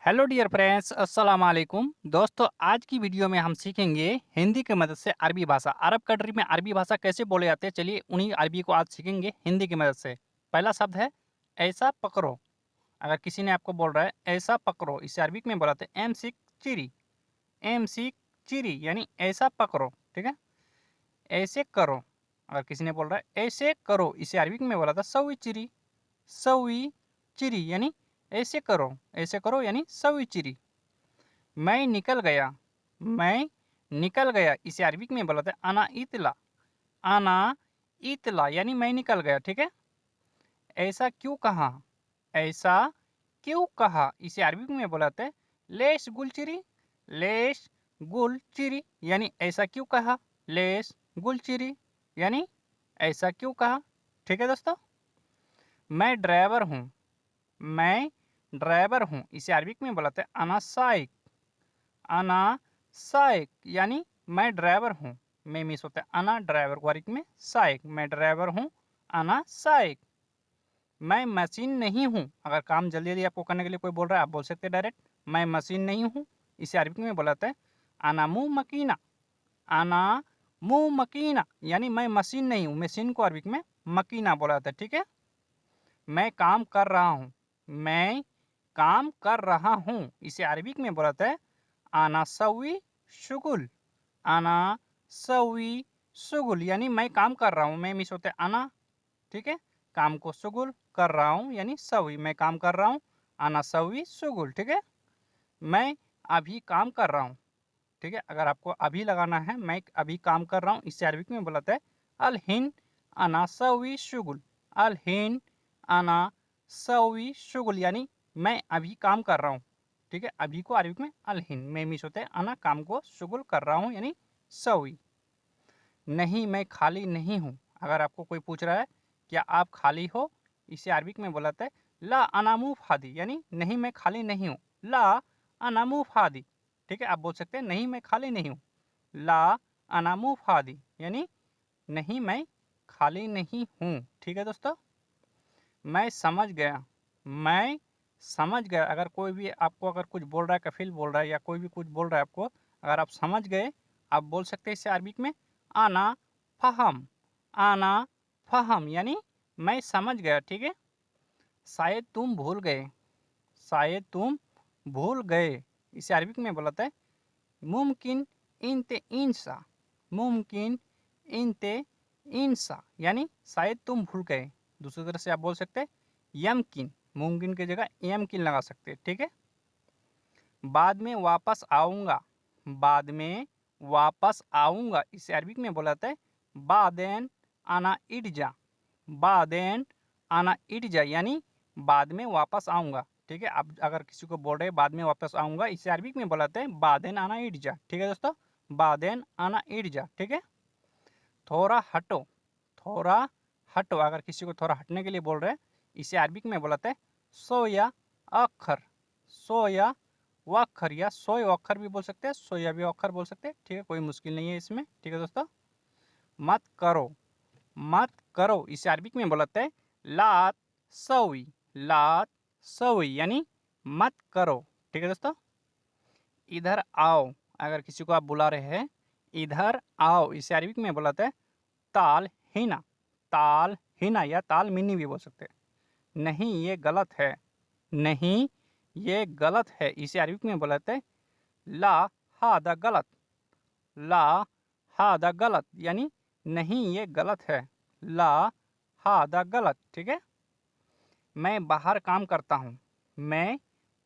Hello dear friends, अस्सलाम वालेकुम। दोस्तों, आज की वीडियो में हम सीखेंगे हिंदी की मदद से अरबी भाषा। अरब कंट्री में अरबी भाषा कैसे बोले जाते हैं, चलिए उन्हीं अरबी को आज सीखेंगे हिंदी की मदद से। पहला शब्द है ऐसा पकड़ो। अगर किसी ने आपको बोल रहा है ऐसा पकड़ो, इसे अरबिक में बोलाते हैं एम सिक चिरी। एम सिक चिरी यानी ऐसा पकड़ो, ठीक है। ऐसे करो। अगर किसी ने बोल रहा है ऐसे करो, इसे अरबिक में बोला था सवी चिरी। सवी चिरी यानी ऐसे करो यानी सवी चिरी। मैं निकल गया। मैं निकल गया, इसे अरबिक में बोला था अना इतला। अना इतला यानी मैं निकल गया, ठीक है। ऐसा क्यों कहा। ऐसा क्यों कहा, इसे अरबिक में बोला था लेश गुलचिरी। लेश गुलचिरी यानी ऐसा क्यों कहा। लेश गुलचिरी यानी ऐसा क्यों कहा, ठीक है दोस्तों। मैं ड्राइवर हूँ। मैं ड्राइवर हूँ, इसे अरबिक में बोला था अना साइक। अना साइक यानी मैं ड्राइवर हूँ। मैं मिस होता है अना ड्राइवर वारिक में साइक, मैं ड्राइवर हूँ अना साइक। मैं मशीन नहीं हूँ। अगर काम जल्दी जल्दी आपको करने के लिए कोई बोल रहा है, आप बोल सकते हैं डायरेक्ट मैं मशीन नहीं हूँ। इसे अरबिक में बोलाते हैं अना मुँह मकीना। अना मुँह मकीना यानी मैं मशीन नहीं हूँ। मशीन को अरबिक में मकीना बोला जाता है, ठीक है। मैं काम कर रहा हूँ। मैं काम कर रहा हूँ, इसे अरबिक में बोलाते हैं आना सवी शुगुल। आना सवी शुगुल यानी मैं काम कर रहा हूँ। मैं मिस होते आना, ठीक है। काम को शुगुल कर रहा हूँ यानी सवी, मैं काम कर रहा हूँ। आना सवी शुगुल, ठीक है। मैं अभी काम कर रहा हूँ, ठीक है। अगर आपको अभी लगाना है, मैं अभी काम कर रहा हूँ, इससे अरबिक में बोलाते हैं अल हिन अना सवी शुगुल। अल हिन अना सवी शुगुल यानी मैं अभी काम कर रहा हूँ, ठीक है। अभी को अरबिक में अल हिन, मैं मिस होते हैं अना काम को शुगुल कर रहा हूँ यानी सवी। नहीं, मैं खाली नहीं हूँ। अगर आपको कोई पूछ रहा है क्या आप खाली हो, इसे अरबिक में बोलाते हैं ला अनामू फादी यानी नहीं मैं खाली नहीं हूँ। ला अनामू फादी, ठीक है। आप बोल सकते हैं नहीं मैं खाली नहीं हूँ। ला अनामू फादी यानी नहीं मैं खाली नहीं हूँ, ठीक है दोस्तों। मैं समझ गया। मैं समझ गया, अगर कोई भी आपको अगर कुछ बोल रहा है, कफिल बोल रहा है या कोई भी कुछ बोल रहा है आपको, अगर आप समझ गए, आप बोल सकते हैं इसे अरबिक में आना फहम। आना फहम यानी मैं समझ गया, ठीक है। शायद तुम भूल गए। शायद तुम भूल गए, इसे अरबिक में बोलाता है मुमकिन इनते इंसा। मुमकिन इनते इंसा यानी शायद तुम भूल गए। दूसरी तरह से आप बोल सकते हैं यमकिन, मुमकिन की जगह यमकिन लगा सकते हैं, ठीक है। बाद में वापस आऊँगा। बाद में वापस आऊँगा, इसे अरबिक में बोला जाता है बादेन आना इटजा। बादेन आना इटजा यानी बाद में वापस आऊँगा, ठीक है। आप अगर किसी को बोल रहे हैं बाद में वापस आऊँगा, इसे अरबिक में बोला जाता है बादेन आना इटजा, ठीक है दोस्तों। बादेन आना इटजा, ठीक है। थोड़ा हटो। थोड़ा हटो, अगर किसी को थोड़ा हटने के लिए बोल रहे हैं, इसे अरबिक में बोलाते हैं सोया अखर। सोया वखर या सोय अखर भी बोल सकते हैं, सोया भी अखर बोल सकते हैं, ठीक है। कोई मुश्किल नहीं है इसमें, ठीक है दोस्तों। मत करो। मत करो, इसे अरबिक में बोलाते हैं लात सवी। लात सवी यानी मत करो, ठीक है दोस्तों। इधर आओ, अगर किसी को आप बुला रहे हैं इधर आओ, इसे अरबिक में बोलाते हैं ताल हिना। ताल हिना या ताल मिनी भी बोल सकते हैं। नहीं ये गलत है। नहीं ये गलत है, इसे अरबिक में बोलाते हैं ला हादा गलत। ला हादा गलत यानी नहीं ये गलत है। ला हादा गलत, ठीक है। मैं बाहर काम करता हूँ। मैं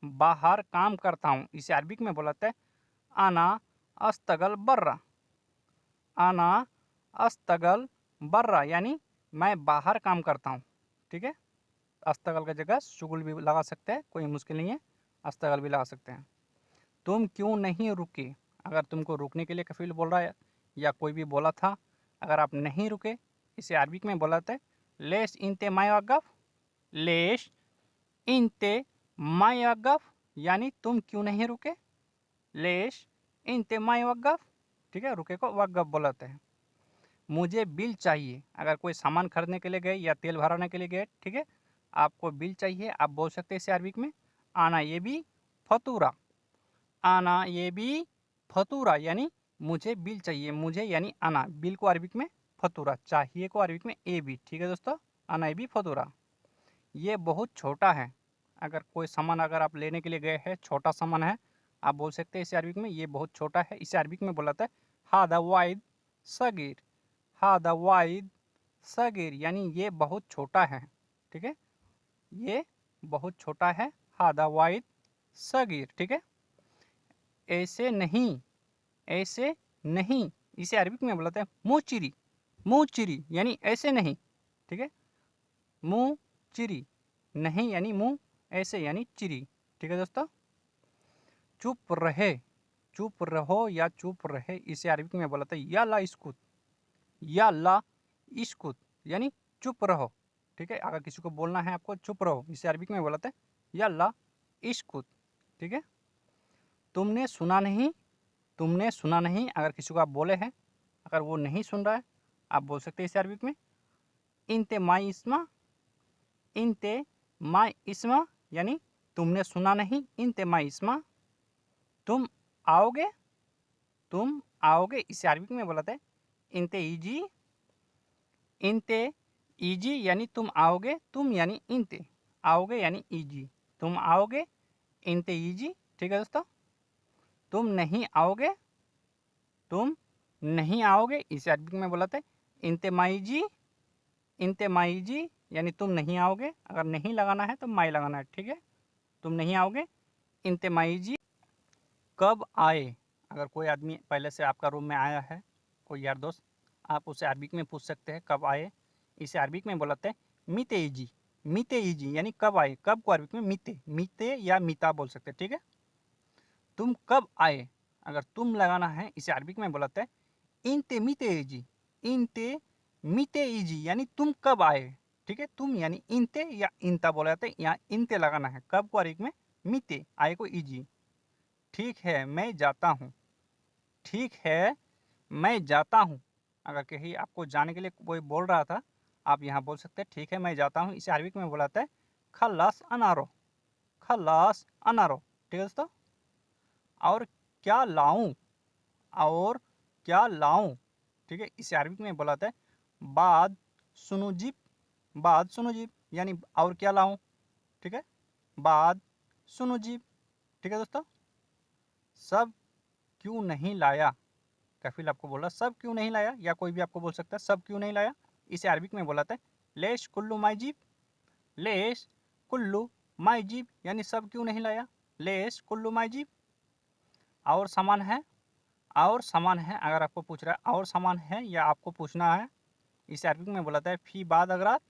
बाहर काम करता हूँ, इसे अरबिक में बोलाते हैं आना अस्तगल बर्रा। आना अस्तगल बर्रा यानी मैं बाहर काम करता हूँ, ठीक है। अस्तगल की जगह शुगुल भी लगा सकते हैं, कोई मुश्किल नहीं है, अस्तगल भी लगा सकते हैं। तुम क्यों नहीं रुके। अगर तुमको रुकने के लिए कफील बोल रहा है या कोई भी बोला था, अगर आप नहीं रुके, इसे अरबिक में बोला था लेश इनते मायगफ। लेश इनते मायगफ यानी तुम क्यों नहीं रुके। लेश इनते मायगफ, ठीक है। रुके को वगफ बोलाते हैं। मुझे बिल चाहिए, अगर कोई सामान खरीदने के लिए गए या तेल भराने के लिए गए, ठीक है। आपको बिल चाहिए, आप बोल सकते हैं इसे अरबिक में आना ये भी फतूरा। आना ये भी फतूरा यानी मुझे बिल चाहिए, मुझे यानी आना, बिल को अरबिक में फतूरा, चाहिए को अरबिक में ए बी। ठीक है दोस्तों, आना ए बी फतूरा। ये बहुत छोटा है, अगर कोई सामान अगर आप लेने के लिए गए हैं, छोटा सामान है, आप बोल सकते हैं इसे अरबिक में ये बहुत छोटा है। इसे अरबिक में बोला था हादा वाइद सगीर। हादा वाइद सगीर यानी ये बहुत छोटा है। ठीक है, ये बहुत छोटा है, हादा वाइद सगीर। ठीक है, ऐसे नहीं, ऐसे नहीं, इसे अरबिक में बोलते हैं मुँह चिरी। मुँह चिरी यानी ऐसे नहीं। ठीक है, मुँह चिरी, नहीं यानी मुँह, ऐसे यानी चिरी। ठीक है दोस्तों, चुप रहे, चुप रहो या चुप रहे, इसे अरबिक में बोलते हैं या ला इस्कुत। या ला इस्कुत यानी चुप रहो। ठीक है, अगर किसी को बोलना है आपको चुप रहो, इसे अरबिक में बोलते हैं या ला इस्कुत। ठीक है, तुमने सुना नहीं, तुमने सुना नहीं, अगर किसी को आप बोले हैं, अगर वो नहीं सुन रहा है, आप बोल सकते हैं इसे अरबिक में इनते माई इस्मा। इनते माई इस्मा यानी तुमने सुना नहीं, इनते माई इस्मा, तुम आओगे, तुम आओगे, इसे अरबिक में बोलते हैं इनते ईजी। इनते ईजी यानी तुम आओगे, तुम यानी इनते, आओगे यानी ईजी, तुम आओगे, इनते ईजी। ठीक है दोस्तों, तुम नहीं आओगे, तुम नहीं आओगे, इसे अरबिक में बोलते हैं इनते माईजी। इनते माईजी यानी तुम नहीं आओगे, अगर नहीं लगाना है तो माई लगाना है। ठीक है, तुम नहीं आओगे, इनते माईजी। कब आए, अगर कोई आदमी पहले से आपका रूम में आया है, कोई यार दोस्त, आप उसे अरबिक में पूछ सकते हैं कब आए, इसे अरबिक में बोलते हैं मीते इजी। मीते इजी यानी कब आए, कब को अरबिक में मीते, मीते या मीता बोल सकते हैं। ठीक है, तुम कब आए, अगर तुम लगाना है, इसे अरबिक में बोलते हैं इनते मीते इजी। इनते मीते इजी यानी तुम कब आए। ठीक है, तुम यानी इनते या इनता बोला जाता है, यहाँ इनते लगाना है, कब को अरबिक में मीते, आए को इजी। ठीक है मैं जाता हूँ, ठीक है मैं जाता हूँ, अगर कहीं आपको जाने के लिए कोई बोल रहा था, आप यहाँ बोल सकते हैं ठीक है मैं जाता हूँ, इसे अरबिक में बोलाता है खल्लास अनारो। खल्लास अनारो। ठीक है दोस्तों, और क्या लाऊं, और क्या लाऊं। ठीक है, इसे अरबिक में बोलाता है बाद सुनुजीब। बाद सुनुजीब यानी और क्या लाऊं। ठीक है, बाद सुनुजीब। ठीक है दोस्तों, सब क्यों नहीं लाया, कफिल आपको बोला सब क्यों नहीं लाया, या कोई भी आपको बोल सकता है सब क्यों नहीं लाया, इसे अरबिक में बोलाता है लेश कुल्लू माई जीप। लेश कुल्लू माई जीप यानी सब क्यों नहीं लाया, लेश कुल्लू माई जीप। और सामान है, और सामान है, अगर आपको पूछ रहा है और सामान है या आपको पूछना है, इसे अरबिक में बोलाता है फी बाद अगरात।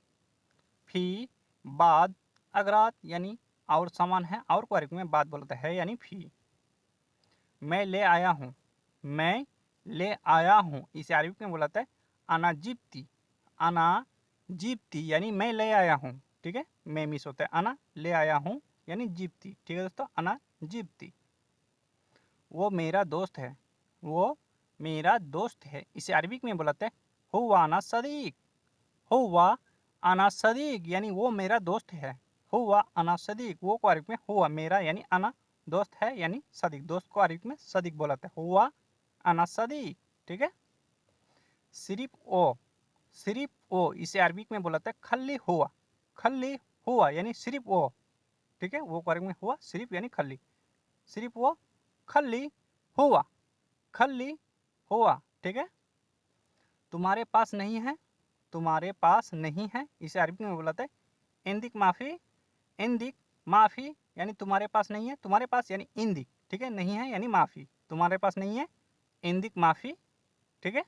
फी बाद अगरात यानी और सामान है, और को अरबिक में बाद बोलता है यानी फी। मैं ले आया हूँ, मैं ले आया हूँ, इसे अरबिक में बोलाता है अना जिप्ती। अना जिप्ती यानी मैं ले आया हूँ। ठीक है, मैं मिस होता है, अना ले आया हूँ यानी जिप्ती। ठीक है दोस्तों, अना जिप्ती। वो मेरा दोस्त है, वो मेरा दोस्त है, इसे अरबिक में बोलाते हैं हुआ अना सदीक। हुआ अना सदीक यानी वो मेरा दोस्त है। हुआ अना सदीक, वो को अरबिक में हुआ मेरा यानी अना, दोस्त है यानी सदीक, दोस्त को अरबिक में सदीक बोलाते हैं, हुआ अना सदीक। ठीक है, सिर्फ ओ, सिर्फ ओ, इसे अरबिक में बोलाते हैं खल्ली हुआ। खल्ली हुआ यानी सिर्फ वो। ठीक है, वो को अरबिक में हुआ, सिर्फ यानी खल्ली, सिर्फ वो खल्ली हुआ, खल्ली हुआ। ठीक है, तुम्हारे पास नहीं है, तुम्हारे पास नहीं है, इसे अरबी में बोलाते हैं इंदिक माफ़ी। इंदिक माफ़ी यानी तुम्हारे पास नहीं है, तुम्हारे पास यानी इंदिक। ठीक है, नहीं है यानी माफ़ी, तुम्हारे पास नहीं है, इंदिक माफ़ी। ठीक है,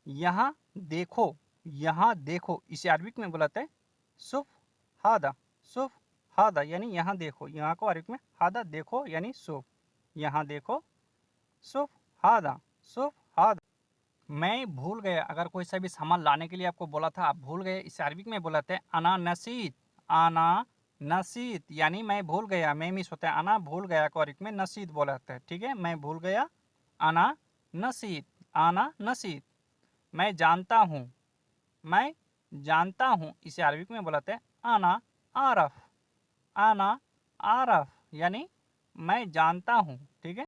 यहाँ देखो, यहाँ देखो, इसे अरबिक में बोलाते हैं सुफ हादा। सुफ हादा यानी यहाँ देखो, यहाँ को अरबिक में हादा देखो यानी सुफ, यहाँ देखो, सुफ हादा, सुफ हादा। मैं भूल गया, अगर कोई सा भी सामान लाने के लिए आपको बोला था, आप भूल गए, इसे अरबिक में बोलाते हैं अना नसीत। अना नसीत यानी मैं भूल गया, मैं मिस होता है, अना भूल गया को अरबिक में नसीत बोलाते हैं। ठीक है, मैं भूल गया, अना नसीत, अना नसीत। मैं जानता हूँ, मैं जानता हूँ, इसे अरबिक में बोलाते हैं आना आरफ। आना आरफ यानी मैं जानता हूँ, ठीक है।